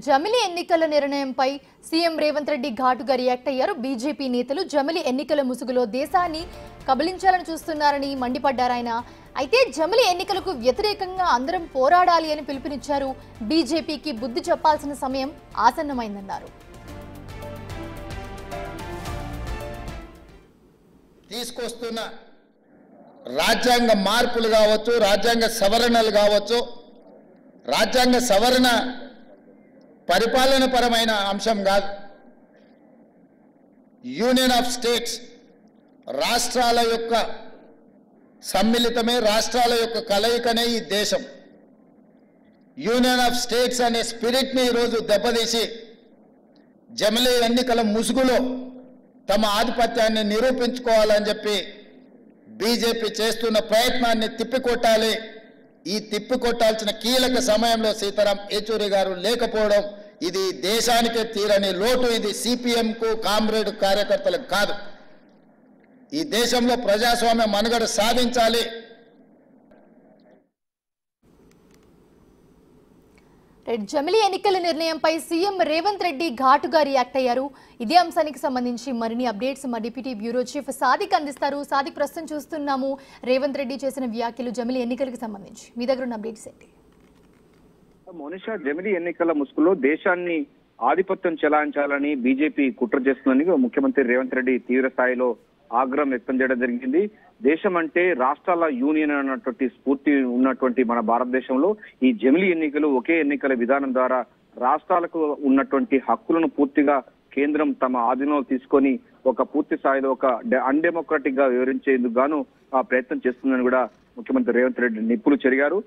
జమిలి ఎన్నికల నిర్ణయంపై సీఎం రేవంత్ రెడ్డి ఘాటుగా రియాక్ట్ అయ్యారు. బీజేపీ నేతలు జమిలి ఎన్నికల ముసుగులో దేశాన్ని కబలించాలని చూస్తున్నారని మండిపడ్డారు ఆయన. అయితే జమిలి ఎన్నికలకు వ్యతిరేకంగా అందరం పోరాడాలి అని పిలుపునిచ్చారు. బీజేపీకి బుద్ధి చెప్పాల్సిన సమయం ఆసన్నమైందన్నారు. తీసుకొస్తున్న రాజ్యాంగ మార్పులు కావచ్చు, రాజ్యాంగ సవరణలు కావచ్చు, రాజ్యాంగ సవరణ పరిపాలన పరమైన అంశం కాదు. యూనియన్ ఆఫ్ స్టేట్స్, రాష్ట్రాల యొక్క సమ్మిళితమే, రాష్ట్రాల యొక్క కలయికనే ఈ దేశం. యూనియన్ ఆఫ్ స్టేట్స్ అనే స్పిరిట్ని ఈరోజు దెబ్బతీసి జమిలి ఎన్నికల ముసుగులో తమ ఆధిపత్యాన్ని నిరూపించుకోవాలని చెప్పి బీజేపీ చేస్తున్న ప్రయత్నాన్ని తిప్పికొట్టాలి. ఈ తిప్పికొట్టాల్సిన కీలక సమయంలో సీతారాం యేచూరి గారు లేకపోవడం ఇది దేశానికే తీరని లోటు. ఇది సిపిఎంకు, కామ్రేడ్ కార్యకర్తలకు కాదు. ఈ దేశంలో ప్రజాస్వామ్య మనుగడ సాధించాలి. జమిలి ఎన్నికల నిర్ణయంపై సీఎం రేవంత్ రెడ్డి ఘాటుగా రియాక్ట్ అయ్యారు. ఇదే అంశానికి సంబంధించి మరిన్ని అప్డేట్స్ మా డిప్యూటీ బ్యూరో చీఫ్ సాదిక్ అందిస్తారు. సాదిక్, ప్రస్తుతం చూస్తున్నాము రేవంత్ రెడ్డి చేసిన వ్యాఖ్యలు జమిలి ఎన్నికలకు సంబంధించి మీ దగ్గర ఉన్న అప్డేట్స్ ఏంటి? మోనిషా, జమిలి ఎన్నికల ముసుగులో దేశాన్ని ఆధిపత్యం చెలాయించాలని బీజేపీ కుట్ర చేస్తుందని ముఖ్యమంత్రి రేవంత్ రెడ్డి తీవ్ర స్థాయిలో ఆగ్రహం వ్యక్తం చేయడం జరిగింది. దేశం అంటే రాష్ట్రాల యూనియన్ అన్నటువంటి స్ఫూర్తి ఉన్నటువంటి మన భారతదేశంలో ఈ జమిలి ఎన్నికలు ఒకే ఎన్నికల విధానం ద్వారా రాష్ట్రాలకు ఉన్నటువంటి హక్కులను పూర్తిగా కేంద్రం తమ ఆధీనంలో తీసుకొని ఒక పూర్తి స్థాయిలో ఒక అన్డెమోక్రాటిక్ గా వివరించేందుకు గాను ఆ ప్రయత్నం చేస్తుందని కూడా ముఖ్యమంత్రి రేవంత్ రెడ్డి నిప్పులు చెరిగారు.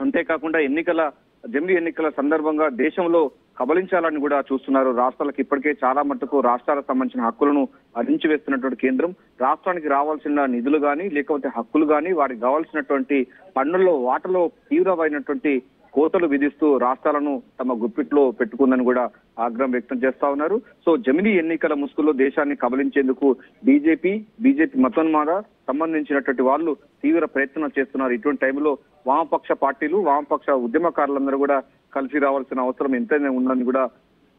అంతేకాకుండా జమిలి ఎన్నికల సందర్భంగా దేశంలో కబలించాలని కూడా చూస్తున్నారు. రాష్ట్రాలకు ఇప్పటికే చాలా మట్టుకు రాష్ట్రాలకు సంబంధించిన హక్కులను అదించి వేస్తున్నటువంటి కేంద్రం రాష్ట్రానికి రావాల్సిన నిధులు కానీ లేకపోతే హక్కులు కానీ వారికి కావాల్సినటువంటి పన్నుల్లో వాటలో తీవ్రమైనటువంటి కోతలు విధిస్తూ రాష్ట్రాలను తమ గుప్పిట్లో పెట్టుకుందని కూడా ఆగ్రహం వ్యక్తం చేస్తా ఉన్నారు. సో జమిలి ఎన్నికల ముసుగులో దేశాన్ని కబలించేందుకు బీజేపీ మతోన్మాద సంబంధించినటువంటి వాళ్ళు తీవ్ర ప్రయత్నం చేస్తున్నారు. ఇటువంటి టైంలో వామపక్ష పార్టీలు, వామపక్ష ఉద్యమకారులందరూ కూడా కలిసి రావాల్సిన అవసరం ఎంతైనా ఉందని కూడా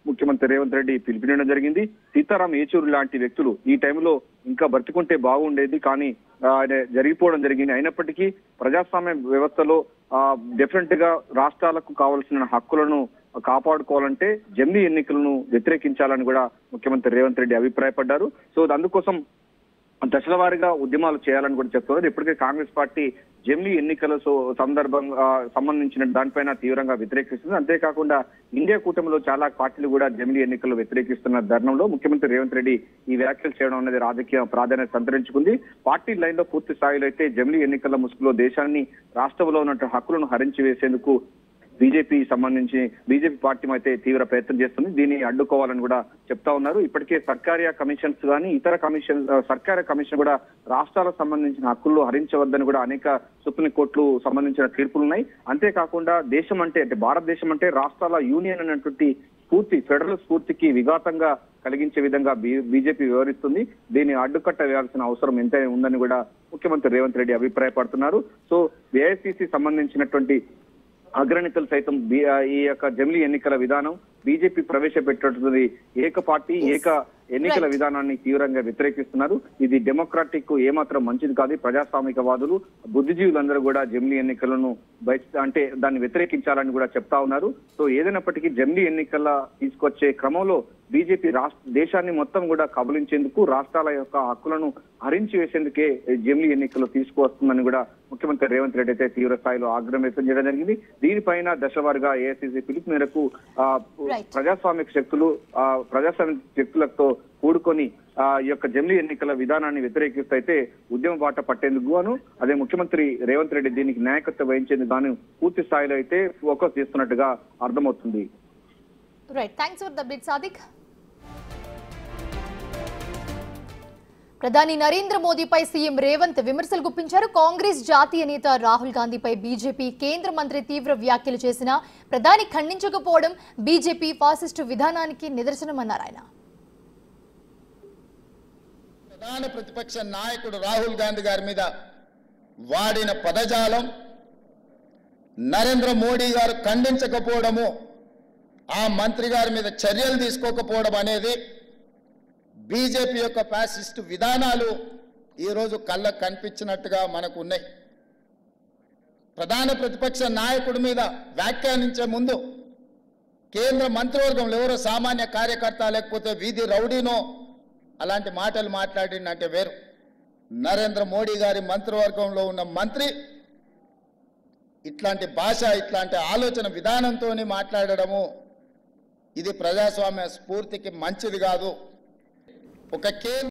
ముఖ్యమంత్రి రేవంత్ రెడ్డి పిలుపునివ్వడం జరిగింది. సీతారాం యేచూరి లాంటి వ్యక్తులు ఈ టైంలో ఇంకా బ్రతికుంటే బాగుండేది, కానీ జరిగిపోవడం జరిగింది. అయినప్పటికీ ప్రజాస్వామ్య వ్యవస్థలో డెఫినెట్ గా రాష్ట్రాలకు కావాల్సిన హక్కులను కాపాడుకోవాలంటే జమిలి ఎన్నికలను వ్యతిరేకించాలని కూడా ముఖ్యమంత్రి రేవంత్ రెడ్డి అభిప్రాయపడ్డారు. సో అందుకోసం దశల వారీగా ఉద్యమాలు చేయాలని కూడా చెప్తున్నారు. ఇప్పటికే కాంగ్రెస్ పార్టీ జమిలి ఎన్నికల సందర్భంగా సంబంధించిన దానిపైన తీవ్రంగా వ్యతిరేకిస్తుంది. అంతేకాకుండా ఇండియా కూటమిలో చాలా పార్టీలు కూడా జమిలి ఎన్నికలు వ్యతిరేకిస్తున్న తరుణంలో ముఖ్యమంత్రి రేవంత్ రెడ్డి ఈ వ్యాఖ్యలు చేయడం అనేది రాజకీయ ప్రాధాన్యత సంతరించుకుంది. పార్టీ లైన్ లో పూర్తి స్థాయిలో అయితే జమిలి ఎన్నికల ముసుగులో దేశాన్ని, రాష్ట్రంలో ఉన్న హక్కులను హరించి వేసేందుకు బీజేపీ పార్టీ అయితే తీవ్ర ప్రయత్నం చేస్తుంది. దీన్ని అడ్డుకోవాలని కూడా చెప్తా ఉన్నారు. ఇప్పటికే సర్కారియా కమిషన్స్ కానీ ఇతర సర్కారీ కమిషన్ కూడా రాష్ట్రాలకు సంబంధించిన హక్కులు హరించవద్దని కూడా అనేక సుప్రీంకోర్టులు సంబంధించిన తీర్పులున్నాయి. అంతేకాకుండా దేశం అంటే భారతదేశం అంటే రాష్ట్రాల యూనియన్ అన్నటువంటి స్ఫూర్తి, ఫెడరల్ స్ఫూర్తికి విఘాతంగా కలిగించే విధంగా బీజేపీ వ్యవహరిస్తుంది. దీన్ని అడ్డుకట్ట వేయాల్సిన అవసరం ఎంతైనా ఉందని కూడా ముఖ్యమంత్రి రేవంత్ రెడ్డి అభిప్రాయపడుతున్నారు. సో ఏఐసీసీ సంబంధించినటువంటి అగ్రనేతలు సైతం ఈ యొక్క జమిలి ఎన్నికల విధానం బీజేపీ ప్రవేశపెట్టినటువంటి ఏక ఎన్నికల విధానాన్ని తీవ్రంగా వ్యతిరేకిస్తున్నారు. ఇది డెమోక్రాటిక్ ఏమాత్రం మంచిది కాదు. ప్రజాస్వామికవాదులు, బుద్ధిజీవులందరూ కూడా జమిలి ఎన్నికలను దాన్ని వ్యతిరేకించాలని కూడా చెప్తా ఉన్నారు. సో ఏదైనప్పటికీ జమిలి ఎన్నికల తీసుకొచ్చే క్రమంలో బీజేపీ దేశాన్ని మొత్తం కూడా కబలించేందుకు, రాష్ట్రాల యొక్క హక్కులను హరించి వేసేందుకే జమిలి ఎన్నికలు తీసుకువస్తుందని కూడా ముఖ్యమంత్రి రేవంత్ రెడ్డి అయితే తీవ్ర స్థాయిలో ఆగ్రహం వ్యక్తం చేయడం జరిగింది. దీనిపైన దశవారీగా ఏఐసీసీ పిలుపు మేరకు ప్రజాస్వామిక శక్తులతో కూడుకొని ఈ యొక్క జమిలి ఎన్నికల విధానాన్ని వ్యతిరేకిస్తే ఉద్యమ బాట పట్టేందుకు గాను అదే ముఖ్యమంత్రి రేవంత్ రెడ్డి దీనికి నాయకత్వం వహించేందుకు గాను పూర్తి స్థాయిలో అయితే ఫోకస్ చేస్తున్నట్టుగా అర్థమవుతుంది. ప్రధాని నరేంద్ర మోదీపై సీఎం రేవంత్ విమర్శలు గుప్పించారు. కాంగ్రెస్ జాతీయ నేత రాహుల్ గాంధీపై బీజేపీ కేంద్ర మంత్రి తీవ్ర వ్యాఖ్యలు చేసినా ప్రధాని ఖండించకపోవడం బీజేపీ ఫాసిస్టు విధానానికి నిదర్శనమన్నారు ఆయన. ప్రధాన ప్రతిపక్ష నాయకుడు రాహుల్ గాంధీ గారి మీద వాడిన పదజాలం నరేంద్ర మోడీ గారు ఖండించకపోవడము ఆ మంత్రి గారి మీద చర్యలు తీసుకోకపోవడం అనేది బీజేపీ యొక్క ఫ్యాసిస్ట్ విధానాలు ఈరోజు కళ్ళకు కనిపించినట్టుగా మనకు ఉన్నాయి. ప్రధాన ప్రతిపక్ష నాయకుడి మీద వ్యాఖ్యానించే ముందు కేంద్ర మంత్రివర్గంలో ఎవరో సామాన్య కార్యకర్త లేకపోతే వీధి రౌడీనో అలాంటి మాటలు మాట్లాడినంటే వేరు. నరేంద్ర మోడీ గారి మంత్రివర్గంలో ఉన్న మంత్రి ఇట్లాంటి భాష, ఇట్లాంటి ఆలోచన విధానంతో మాట్లాడడము ఇది ప్రజాస్వామ్య స్ఫూర్తికి మంచిది కాదు. ఒక కేంద్ర